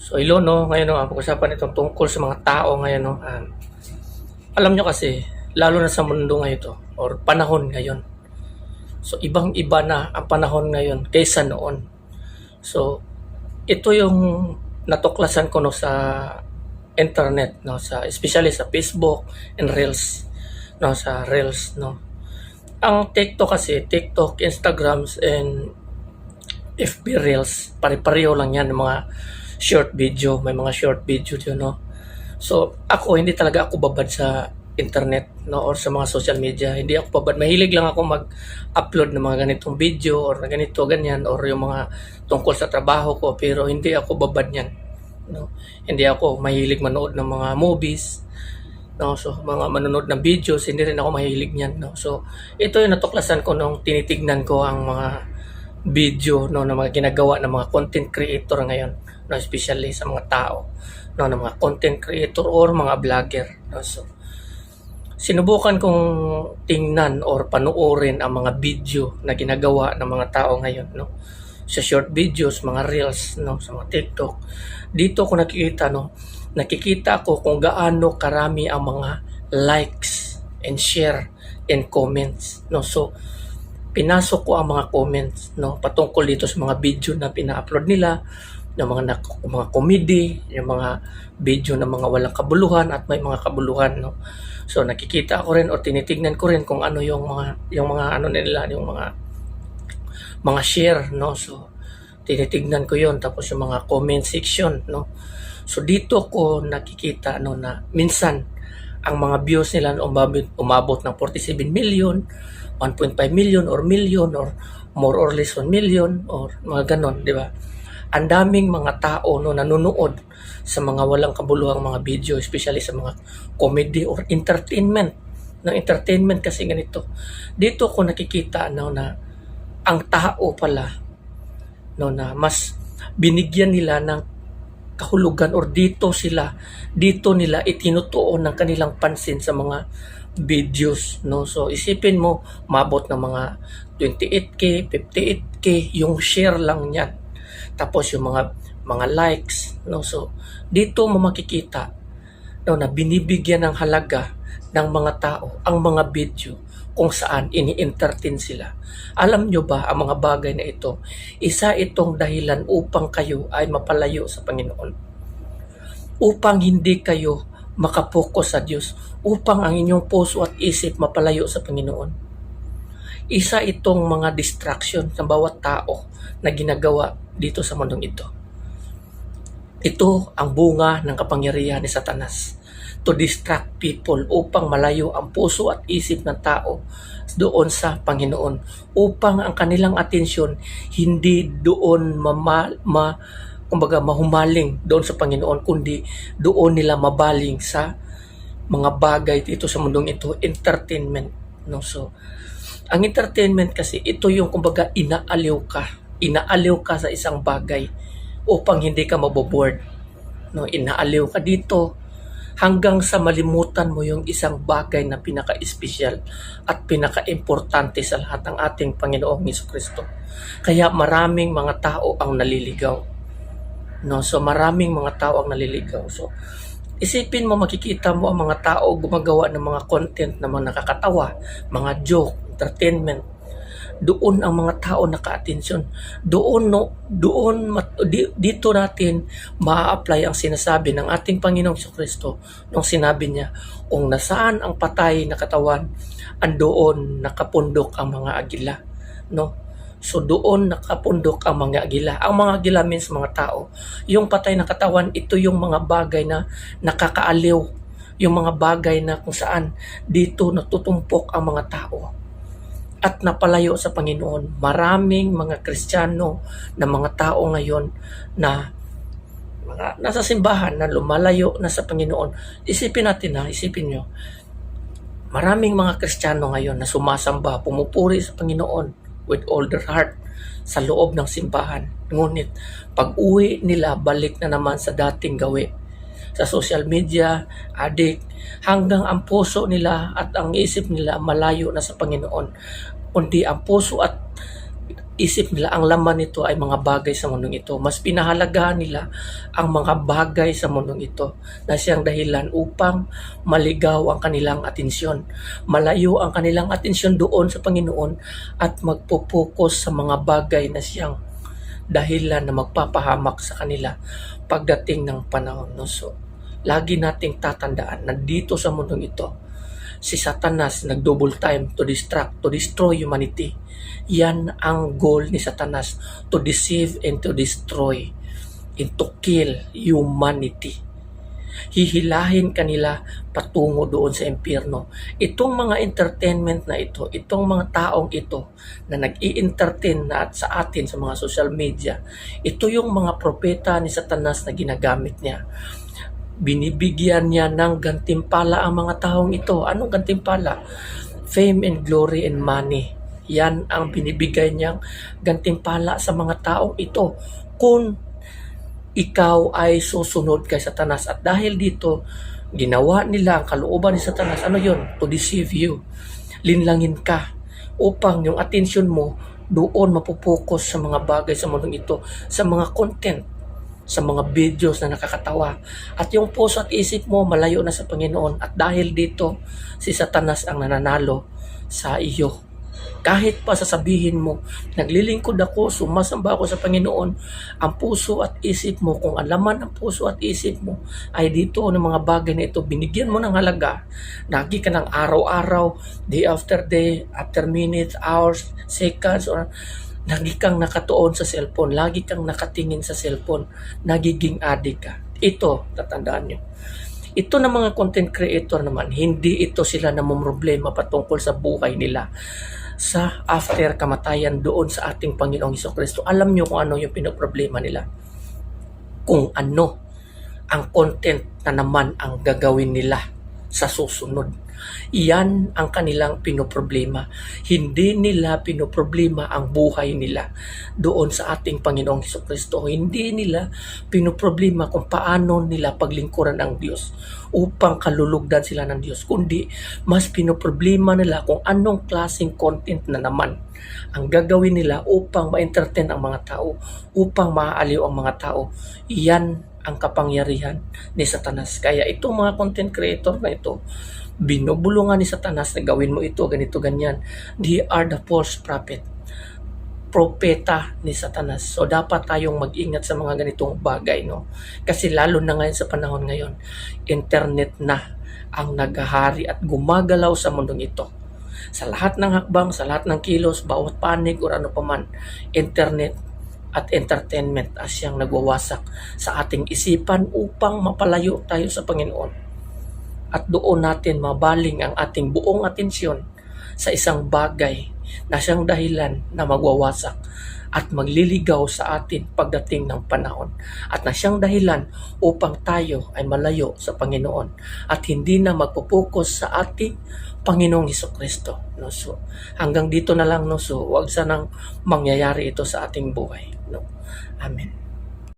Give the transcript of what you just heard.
So ilo no, ngayon no, pag-usapan itong tungkol sa mga tao ngayon no. Alam nyo kasi, lalo na sa mundo ngayon to, or panahon ngayon. So ibang-iba na ang panahon ngayon kaysa noon. So ito yung natuklasan ko no sa internet no, sa especially sa Facebook and Reels no, sa Reels no. Ang TikTok kasi, TikTok, Instagrams and FB Reels, pare-pareho lang yan ng mga short video, may mga short video yun, no? So, ako, hindi talaga ako babad sa internet, no, or sa mga social media. Hindi ako babad. Mahilig lang ako mag-upload ng mga ganitong video or na ganito, ganyan, or yung mga tungkol sa trabaho ko, pero hindi ako babad yan, no? Hindi ako mahilig manood ng mga movies, no, so mga manonood ng videos, hindi rin ako mahilig niyan, no. So ito yung natuklasan ko nung tinitignan ko ang mga video no na mga ginagawa ng mga content creator ngayon, no, especially sa mga tao no, ng mga content creator or mga vlogger, no. So sinubukan kong tingnan or panoorin ang mga video na ginagawa ng mga tao ngayon, no, sa short videos, mga reels, no, sa mga TikTok. Dito ko nakikita ko kung gaano karami ang mga likes and share and comments, no. So pinasok ko ang mga comments, no, patungkol dito sa mga video na pina-upload nila, ng mga comedy, yung mga video na mga walang kabuluhan at may mga kabuluhan, no. So nakikita ko rin o tinitingnan ko rin kung ano yung mga ano nila, yung mga share, no. So tinitingnan ko yon, tapos yung mga comment section, no. So dito ko nakikita no na minsan ang mga views nila umabot ng 47 million, 1.5 million or million or more or less 1 million or mga ganon, di ba? Ang daming mga tao no nanonood sa mga walang kabuluhang mga video, especially sa mga comedy or entertainment. Ng entertainment kasi ganito. Dito ko nakikita no na ang tao pala no na mas binigyan nila ng kahulugan or dito nila itinutuon ng kanilang pansin sa mga videos, no. So isipin mo, mabot ng mga 28k, 58k yung share lang niyan. Tapos yung mga likes, no. So dito mo makikita no na binibigyan ng halaga ng mga tao ang mga video kung saan ini-entertain sila. Alam nyo ba ang mga bagay na ito, isa itong dahilan upang kayo ay mapalayo sa Panginoon. Upang hindi kayo makapokus sa Diyos, upang ang inyong puso at isip mapalayo sa Panginoon. Isa itong mga distraction ng bawat tao na ginagawa dito sa mundong ito. Ito ang bunga ng kapangyarihan ni Satanas to distract people upang malayo ang puso at isip ng tao doon sa Panginoon, upang ang kanilang atensyon hindi doon kumbaga mahumaling doon sa Panginoon, kundi doon nila mabaling sa mga bagay dito sa mundong ito, entertainment, no. So ang entertainment kasi ito yung kumbaga inaaliw ka sa isang bagay upang hindi ka maboboard, no. Inaaliw ka dito hanggang sa malimutan mo yung isang bagay na pinaka-espesyal at pinaka-importante sa lahat ng ating Panginoong Jesucristo. Kaya maraming mga tao ang naliligaw, no. So maraming mga tao ang naliligaw. So isipin mo, makikita mo ang mga tao gumagawa ng mga content na mga nakakatawa, mga joke, entertainment. Doon ang mga tao naka-atensyon. Dito natin ma-apply ang sinasabi ng ating Panginoong Jesucristo nung sinabi niya, kung nasaan ang patay na katawan, andoon nakapundok ang mga agila, no. So doon nakapundok ang mga agila. Ang mga agila means mga tao. Yung patay na katawan, ito yung mga bagay na nakakaaliw, yung mga bagay na kung saan dito natutumpok ang mga tao at napalayo sa Panginoon. Maraming mga Kristiyano na mga tao ngayon na mga nasa simbahan na lumalayo na sa Panginoon. Isipin nyo, maraming mga Kristiyano ngayon na sumasamba, pumupuri sa Panginoon with all their heart sa loob ng simbahan. Ngunit pag uwi nila, balik na naman sa dating gawi, sa social media, addict, hanggang ang puso nila at ang isip nila malayo na sa Panginoon, kundi ang puso at isip nila ang laman nito ay mga bagay sa mundong ito. Mas pinahalagahan nila ang mga bagay sa mundong ito na siyang dahilan upang maligaw ang kanilang atensyon. Malayo ang kanilang atensyon doon sa Panginoon at magpo-focus sa mga bagay na siyang dahilan na magpapahamak sa kanila pagdating ng panahon. No? So, lagi nating tatandaan na dito sa mundong ito, si Satanas nag-double time to distract, to destroy humanity. Yan ang goal ni Satanas, to deceive and to destroy and to kill humanity. Hihilahin kanila patungo doon sa impyerno. Itong mga entertainment na ito, itong mga taong ito na nag-i-entertain na sa atin sa mga social media, ito yung mga propeta ni Satanas na ginagamit niya. Binibigyan niya ng gantimpala ang mga taong ito. Anong gantimpala? Fame and glory and money. Yan ang binibigay niyang gantimpala sa mga taong ito kung ikaw ay susunod kay Satanas. At dahil dito, ginawa nila ang kalooban ni Satanas. Ano yun? To deceive you. Linlangin ka upang yung attention mo doon mapupokus sa mga bagay sa mundong ito, sa mga content, sa mga videos na nakakatawa. At yung puso at isip mo malayo na sa Panginoon. At dahil dito, si Satanas ang nananalo sa iyo. Kahit pa sasabihin mo, naglilingkod ako, sumasamba ako sa Panginoon, ang puso at isip mo, kung alaman ang puso at isip mo, ay dito ng mga bagay na ito, binigyan mo ng halaga, lagi ka ng araw-araw, day after day, after minutes, hours, seconds, or lagi kang nakatuon sa cellphone, lagi kang nakatingin sa cellphone, nagiging addict ka. Ito, tatandaan nyo. Ito na mga content creator naman, hindi ito sila namumroblema patungkol sa buhay nila sa after kamatayan doon sa ating Panginoong Hesukristo. Alam nyo kung ano yung pinoproblema nila. Kung ano ang content na naman ang gagawin nila sa susunod. Iyan ang kanilang pinoproblema. Hindi nila pinoproblema ang buhay nila doon sa ating Panginoong Hesukristo. Hindi nila pinoproblema kung paano nila paglingkuran ang Diyos upang kalulugdan sila ng Diyos. Kundi mas pinoproblema nila kung anong klaseng content na naman ang gagawin nila upang ma-entertain ang mga tao, upang maaaliw ang mga tao. Iyan ang kapangyarihan ni Satanas. Kaya itong mga content creator na ito, binubulungan ni Satanas na gawin mo ito, ganito, ganyan. They are the false prophet. Propeta ni Satanas. So dapat tayong mag-ingat sa mga ganitong bagay, no? Kasi lalo na ngayon sa panahon ngayon, internet na ang naghahari at gumagalaw sa mundong ito. Sa lahat ng hakbang, sa lahat ng kilos, bawat panig o ano paman, internet at entertainment as siyang nagwawasak sa ating isipan upang mapalayo tayo sa Panginoon. At doon natin mabaling ang ating buong atensyon sa isang bagay na siyang dahilan na magwawasak at magliligaw sa atin pagdating ng panahon. At na siyang dahilan upang tayo ay malayo sa Panginoon at hindi na magpupokus sa ating Panginoong Hesukristo. No? So, hanggang dito na lang. No? So, huwag sanang mangyayari ito sa ating buhay. No? Amen.